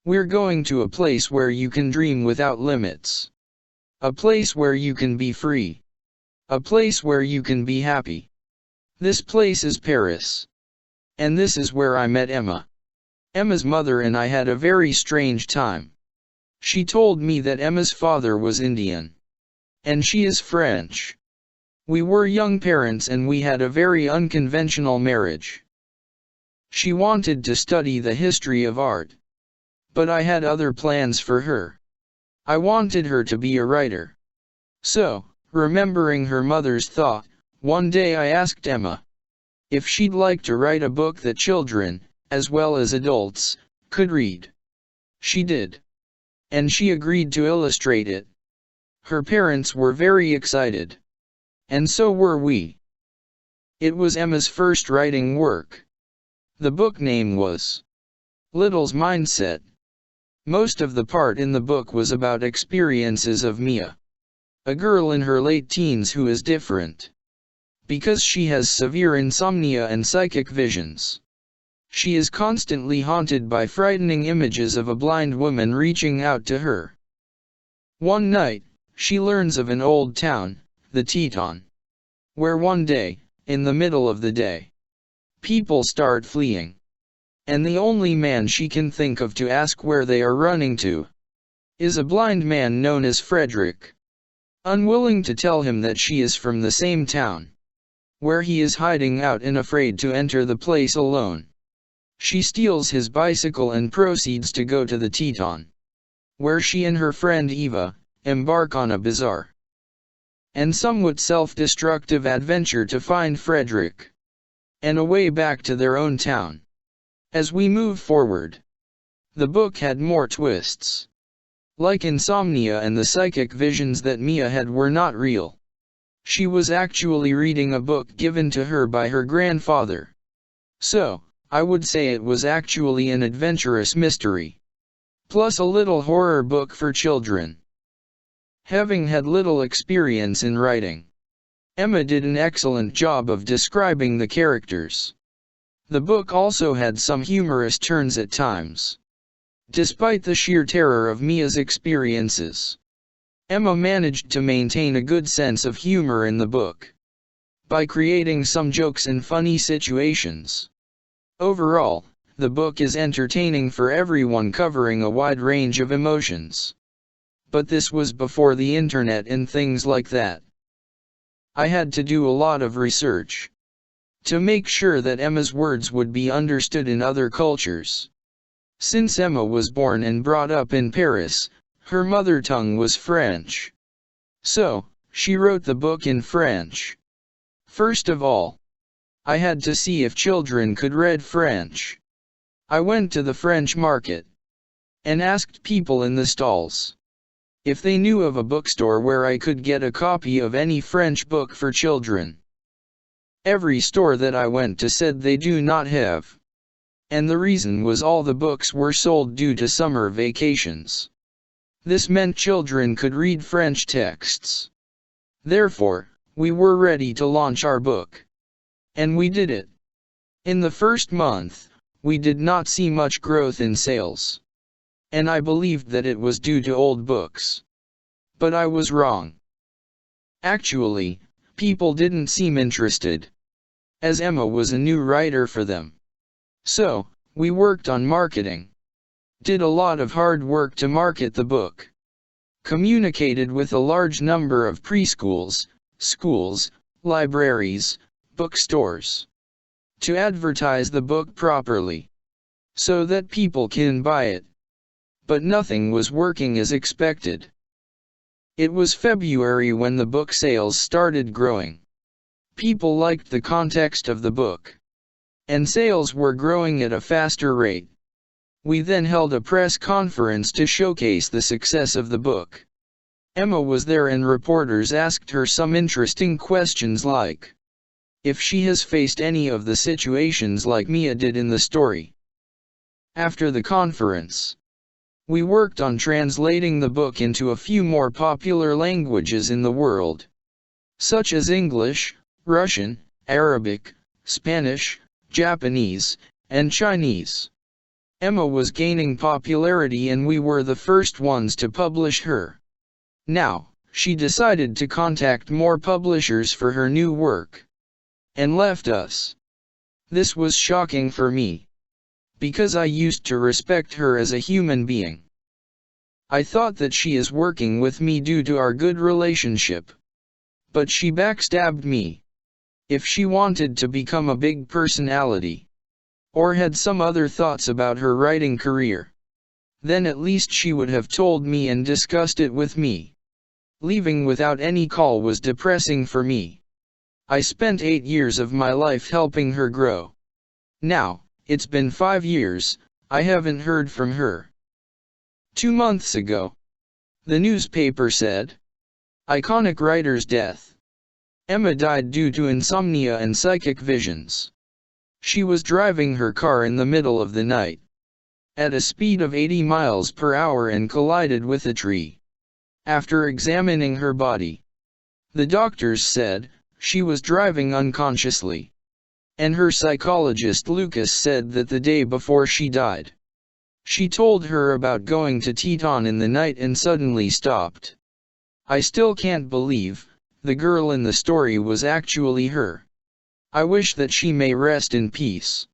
We're going to a place where you can dream without limits. A place where you can be free. A place where you can be happy. This place is Paris. And this is where I met Emma. Emma's mother and I had a very strange time. She told me that Emma's father was Indian. And she is French. We were young parents and we had a very unconventional marriage. She wanted to study the history of art. But I had other plans for her. I wanted her to be a writer. So, remembering her mother's thought, one day I asked Emma if she'd like to write a book that children, as well as adults, could read. She did. And she agreed to illustrate it. Her parents were very excited. And so were we. It was Emma's first writing work. The book name was Little's Mindset. Most of the part in the book was about experiences of Mia, a girl in her late teens who is different. Because she has severe insomnia and psychic visions. She is constantly haunted by frightening images of a blind woman reaching out to her. One night, she learns of an old town, the Teton, where one day, in the middle of the day, people start fleeing. And the only man she can think of to ask where they are running to is a blind man known as Frederick. Unwilling to tell him that she is from the same town, where he is hiding out and afraid to enter the place alone, she steals his bicycle and proceeds to go to the Teton, where she and her friend Eva embark on a bizarre and somewhat self-destructive adventure to find Frederick and a way back to their own town. As we move forward, the book had more twists. Like insomnia and the psychic visions that Mia had were not real. She was actually reading a book given to her by her grandfather. So, I would say it was actually an adventurous mystery. Plus a little horror book for children. Having had little experience in writing, Emma did an excellent job of describing the characters. The book also had some humorous turns at times. Despite the sheer terror of Mia's experiences, Emma managed to maintain a good sense of humor in the book by creating some jokes and funny situations. Overall, the book is entertaining for everyone, covering a wide range of emotions. But this was before the internet and things like that. I had to do a lot of research to make sure that Emma's words would be understood in other cultures. Since Emma was born and brought up in Paris, her mother tongue was French. So, she wrote the book in French. First of all, I had to see if children could read French. I went to the French market and asked people in the stalls if they knew of a bookstore where I could get a copy of any French book for children. Every store that I went to said they do not have. And the reason was all the books were sold due to summer vacations. This meant children could read French texts. Therefore, we were ready to launch our book. And we did it. In the first month, we did not see much growth in sales. And I believed that it was due to old books. But I was wrong. Actually, people didn't seem interested, as Emma was a new writer for them. So, we worked on marketing. Did a lot of hard work to market the book. Communicated with a large number of preschools, schools, libraries, bookstores, to advertise the book properly, so that people can buy it. But nothing was working as expected. It was February when the book sales started growing. People liked the context of the book, and sales were growing at a faster rate. We then held a press conference to showcase the success of the book. Emma was there and reporters asked her some interesting questions like if she has faced any of the situations like Mia did in the story. After the conference, we worked on translating the book into a few more popular languages in the world, such as English, Russian, Arabic, Spanish, Japanese, and Chinese. Emma was gaining popularity and we were the first ones to publish her. Now, she decided to contact more publishers for her new work. And left us. This was shocking for me. Because I used to respect her as a human being. I thought that she is working with me due to our good relationship. But she backstabbed me. If she wanted to become a big personality, or had some other thoughts about her writing career, then at least she would have told me and discussed it with me. Leaving without any call was depressing for me. I spent 8 years of my life helping her grow. Now, it's been 5 years, I haven't heard from her. 2 months ago, the newspaper said, iconic writer's death. Emma died due to insomnia and psychic visions. She was driving her car in the middle of the night, at a speed of 80 miles per hour and collided with a tree. After examining her body, the doctors said she was driving unconsciously. And her psychologist Lucas said that the day before she died, she told her about going to Teton in the night and suddenly stopped. I still can't believe the girl in the story was actually her. I wish that she may rest in peace.